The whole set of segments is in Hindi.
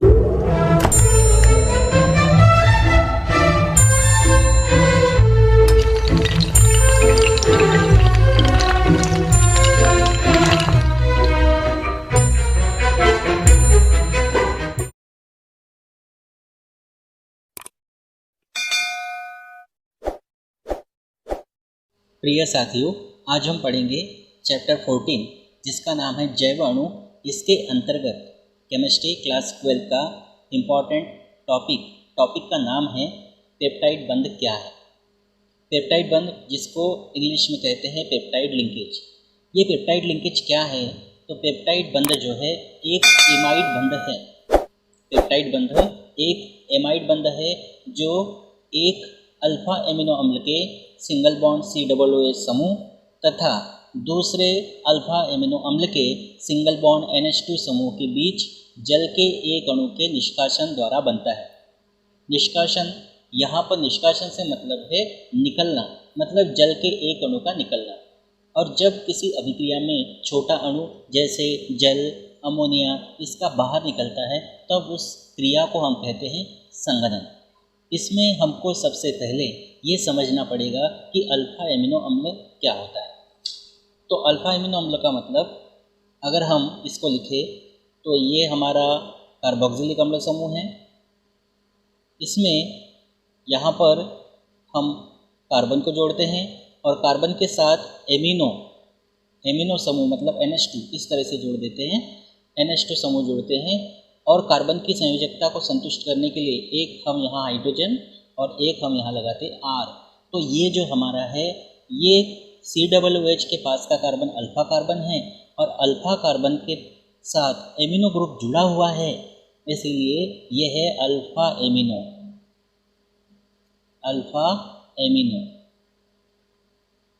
प्रिय साथियों, आज हम पढ़ेंगे चैप्टर 14 जिसका नाम है जैव अणु। इसके अंतर्गत केमिस्ट्री क्लास 12 का इम्पॉर्टेंट टॉपिक का नाम है पेप्टाइड बंध क्या है। पेप्टाइड बंध जिसको इंग्लिश में कहते हैं पेप्टाइड लिंकेज। ये पेप्टाइड लिंकेज क्या है? तो पेप्टाइड बंध जो है एक एमाइड बंध है। पेप्टाइड बंध एक एमाइड बंध है जो एक अल्फा एमिनो अम्ल के सिंगल बॉन्ड COOH समूह तथा दूसरे अल्फा एमिनो अम्ल के सिंगल बॉन्ड NH2 समूह के बीच जल के एक अणु के निष्कासन द्वारा बनता है। निष्कासन, यहाँ पर निष्कासन से मतलब है निकलना, मतलब जल के एक अणु का निकलना। और जब किसी अभिक्रिया में छोटा अणु जैसे जल, अमोनिया इसका बाहर निकलता है तब उस क्रिया को हम कहते हैं संघनन। इसमें हमको सबसे पहले ये समझना पड़ेगा कि अल्फा एमिनो अम्ल क्या होता है। तो अल्फा एमिनो अम्ल का मतलब अगर हम इसको लिखें तो ये हमारा कार्बोक्सिलिक अम्ल समूह है। इसमें यहाँ पर हम कार्बन को जोड़ते हैं और कार्बन के साथ एमिनो समूह मतलब NH2 इस तरह से जोड़ देते हैं। NH2 समूह जोड़ते हैं और कार्बन की संयोजकता को संतुष्ट करने के लिए एक हम यहाँ हाइड्रोजन और एक हम यहाँ लगाते R। तो ये जो हमारा है ये COOH के पास का कार्बन अल्फा कार्बन है और अल्फा कार्बन के साथ एमिनो ग्रुप जुड़ा हुआ है, इसीलिए ये है अल्फा एमिनो।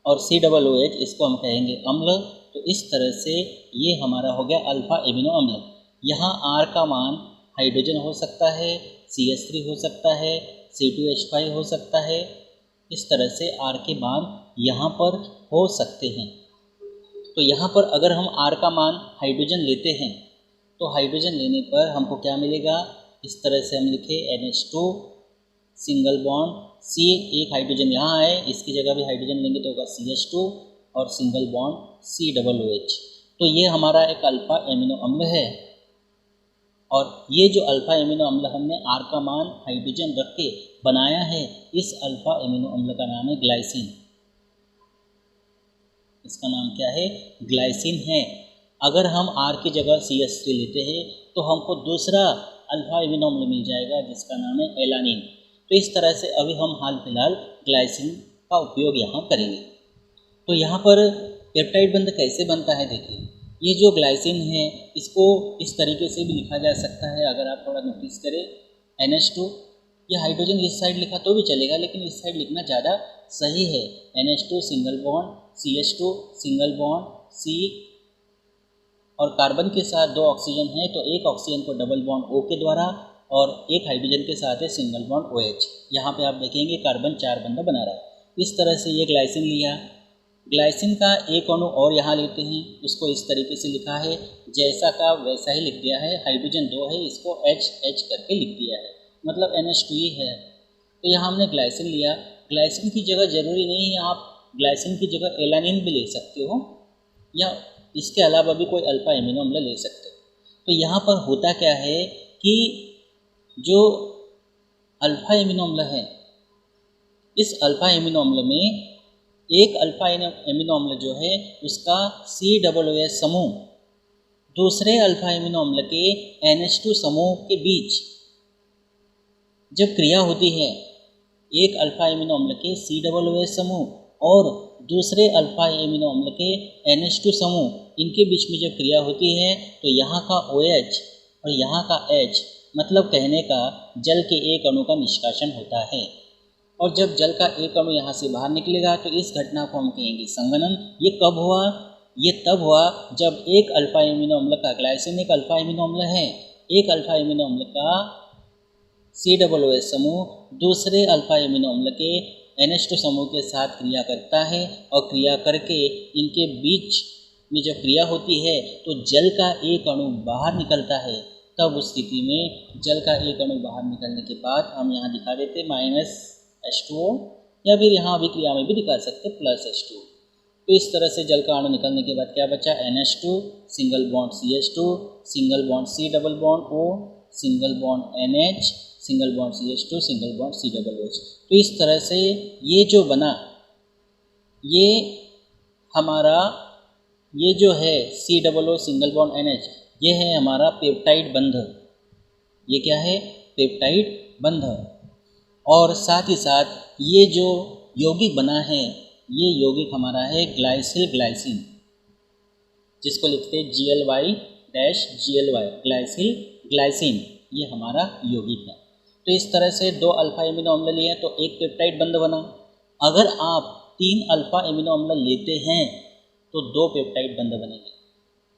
और COOH इसको हम कहेंगे अम्ल। तो इस तरह से ये हमारा हो गया अल्फा एमिनो अम्ल। यहाँ R का मान हाइड्रोजन हो सकता है, CH3 हो सकता है, C2H5 हो सकता है। इस तरह से R के मान यहाँ पर हो सकते हैं। तो यहाँ पर अगर हम R का मान हाइड्रोजन लेते हैं तो हाइड्रोजन लेने पर हमको क्या मिलेगा? इस तरह से हम लिखे NH2 सिंगल बॉन्ड C, एक हाइड्रोजन यहाँ है, इसकी जगह भी हाइड्रोजन लेंगे तो होगा CH2 और सिंगल बॉन्ड COOH। तो ये हमारा एक अल्फा एमिनो अम्ल है। और ये जो अल्फा एमिनो अम्ल हमने R का मान हाइड्रोजन रख के बनाया है, इस अल्फा एमिनो अम्ल का नाम है ग्लाइसिन। इसका नाम क्या है? ग्लाइसिन है। अगर हम R की जगह CH3 लेते हैं तो हमको दूसरा अल्फा एमिनो अम्ल मिल जाएगा जिसका नाम है एलानिन। तो इस तरह से अभी हम हाल फिलहाल ग्लाइसिन का उपयोग यहाँ करेंगे। तो यहाँ पर पेप्टाइड बंध कैसे बनता है देखिए। ये जो ग्लाइसिन है इसको इस तरीके से भी लिखा जा सकता है। अगर आप थोड़ा नोटिस करें NH2, ये हाइड्रोजन इस साइड लिखा तो भी चलेगा लेकिन इस साइड लिखना ज़्यादा सही है। NH2 single bond CH2 single bond C और कार्बन के साथ दो ऑक्सीजन है तो एक ऑक्सीजन को डबल बॉन्ड O के द्वारा और एक हाइड्रोजन के साथ है सिंगल बॉन्ड OH। यहाँ पे आप देखेंगे कार्बन 4 बंध बना रहा है। इस तरह से ये ग्लाइसिन लिया। ग्लाइसिन का एक अणु और यहाँ लेते हैं, उसको इस तरीके से लिखा है, जैसा का वैसा ही लिख दिया है। हाइड्रोजन 2 है, इसको H करके लिख दिया है, मतलब NH2 ही है। तो यहाँ हमने ग्लाइसिन लिया। ग्लाइसिन की जगह ज़रूरी नहीं है, आप ग्लाइसिन की जगह एलानिन भी ले सकते हो या इसके अलावा भी कोई अल्फा एमिनो अम्ल ले सकते हो। तो यहाँ पर होता क्या है कि जो अल्फा एमिनो अम्ल है, इस अल्फा एमिनो अम्ल में एक अल्फा एमिनो अम्ल जो है उसका COOH समूह दूसरे अल्फा एमिनो अम्ल के NH2 समूह के बीच जब क्रिया होती है, एक अल्फा एमिनो अम्ल के COOH समूह और दूसरे अल्फा एमिनो अम्ल के NH2 समूह, इनके बीच में जब क्रिया होती है तो यहाँ का OH और यहाँ का H, मतलब कहने का जल के एक अणु का निष्कासन होता है। और जब जल का एक अणु यहाँ से बाहर निकलेगा तो इस घटना को हम कहेंगे संघनन। ये कब हुआ? ये तब हुआ जब एक अल्फा एमिनो अम्ल का, ग्लाइसिन एक अल्फा एमिनो अम्ल है, एक अल्फा एमिनो अम्ल का COOH समूह दूसरे अल्फा एमिनो अम्ल के NH2 समूह के साथ क्रिया करता है और क्रिया करके इनके बीच में जब क्रिया होती है तो जल का एक अणु बाहर निकलता है, तब उस स्थिति में जल का एक अणु बाहर निकलने के बाद हम यहाँ दिखा देते -H2O, या फिर यहाँ अभिक्रिया में भी दिखा सकते +H2O। तो इस तरह से जल का अणु निकलने के बाद क्या बचा, NH2, single bond CH2, single bond C double bond O, single bond NH, single bond CH2, single bond C double OH। तो इस तरह से ये जो बना, ये हमारा ये जो है C double O single bond NH, ये है हमारा पेप्टाइड बंध। ये क्या है, पेप्टाइड बंध। और साथ ही साथ ये जो यौगिक बना है, ये यौगिक हमारा है ग्लाइसिल ग्लाइसिन, जिसको लिखते हैं GLY-GLY, ग्लाइसिल ग्लाइसिन, ये हमारा यौगिक है। तो इस तरह से 2 अल्फा एमिनो अम्ल लिए तो एक पेप्टाइड बंध बना। अगर आप 3 अल्फा एमिनो अम्ल लेते हैं तो 2 पेप्टाइड बंध बनेंगे,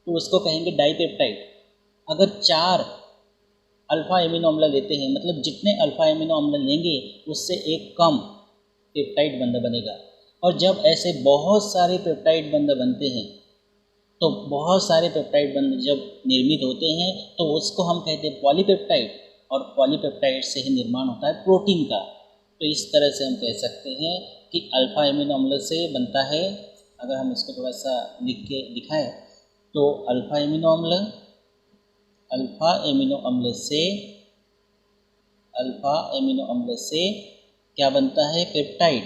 तो उसको कहेंगे डाइपेप्टाइड। अगर 4 अल्फा एमिनो अम्ल लेते हैं, मतलब जितने अल्फा एमिनो अम्ल लेंगे उससे एक कम पेप्टाइड बंध बनेगा। और जब ऐसे बहुत सारे पेप्टाइड बंध बनते हैं, तो बहुत सारे पेप्टाइड बंध जब निर्मित होते हैं तो उसको हम कहते हैं पॉलीपेप्टाइड, और पॉलीपेप्टाइड से ही निर्माण होता है प्रोटीन का। तो इस तरह से हम कह सकते हैं कि अल्फा एमिनो अम्ल से बनता है, अगर हम इसको थोड़ा सा लिख के दिखाएं तो अल्फा एमिनो अम्ल से क्या बनता है, पेप्टाइड।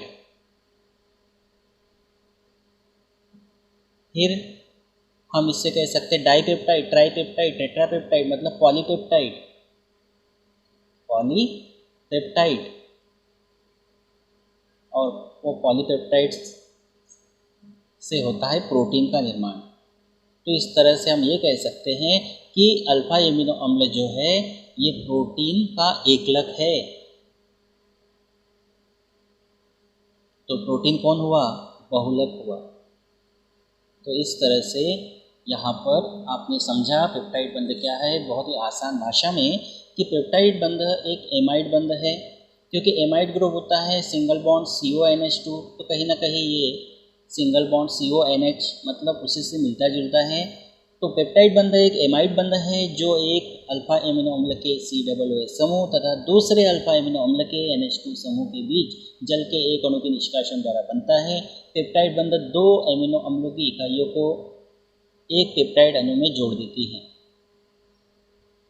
फिर हम इससे कह सकते हैं डाइपेप्टाइड, ट्राइपेप्टाइड, टेट्रापेप्टाइड, मतलब पॉलीपेप्टाइड। और वो पॉलीपेप्टाइड से होता है प्रोटीन का निर्माण। तो इस तरह से हम ये कह सकते हैं कि अल्फा एमिनो अम्ल जो है ये प्रोटीन का एकलक है। तो प्रोटीन कौन हुआ, बहुलक हुआ। तो इस तरह से यहाँ पर आपने समझा पेप्टाइड बंध क्या है, बहुत ही आसान भाषा में, कि पेप्टाइड बंध एक एमाइड बंध है, क्योंकि एमाइड ग्रुप होता है सिंगल बॉन्ड CONH2, तो कहीं ना कहीं ये सिंगल बॉन्ड CONH मतलब उसी से मिलता जुलता है। तो पेप्टाइड बंध एक एमाइड बंध है जो एक अल्फा एमिनो अम्ल के COOH समूह तथा दूसरे अल्फा एमिनो अम्ल के NH2 समूह के बीच जल के एक अणु के निष्कासन द्वारा बनता है। पेप्टाइड बंध 2 एमिनो अम्लों की इकाइयों को एक पेप्टाइड अणु में जोड़ देती है।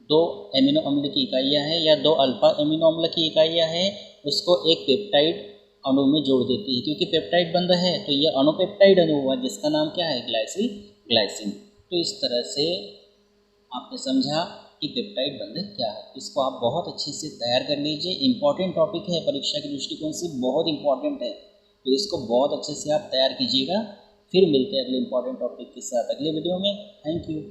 2 एमिनो अम्ल की इकाइयाँ हैं या 2 अल्फा एमिनो अम्ल की इकाइयाँ हैं, उसको एक पेप्टाइड अणु में जोड़ देती है। क्योंकि पेप्टाइड बंध है तो यह अणुपेप्टाइड अणु हुआ, जिसका नाम क्या है, ग्लाइसिल ग्लाइसिन। तो इस तरह से आपने समझा कि पेप्टाइड बंध क्या है। इसको आप बहुत अच्छे से तैयार कर लीजिए, इम्पॉर्टेंट टॉपिक है, परीक्षा के दृष्टिकोण से बहुत इम्पॉर्टेंट है। तो इसको बहुत अच्छे से आप तैयार कीजिएगा। फिर मिलते हैं अगले इम्पॉर्टेंट टॉपिक के साथ अगले वीडियो में। Thank you.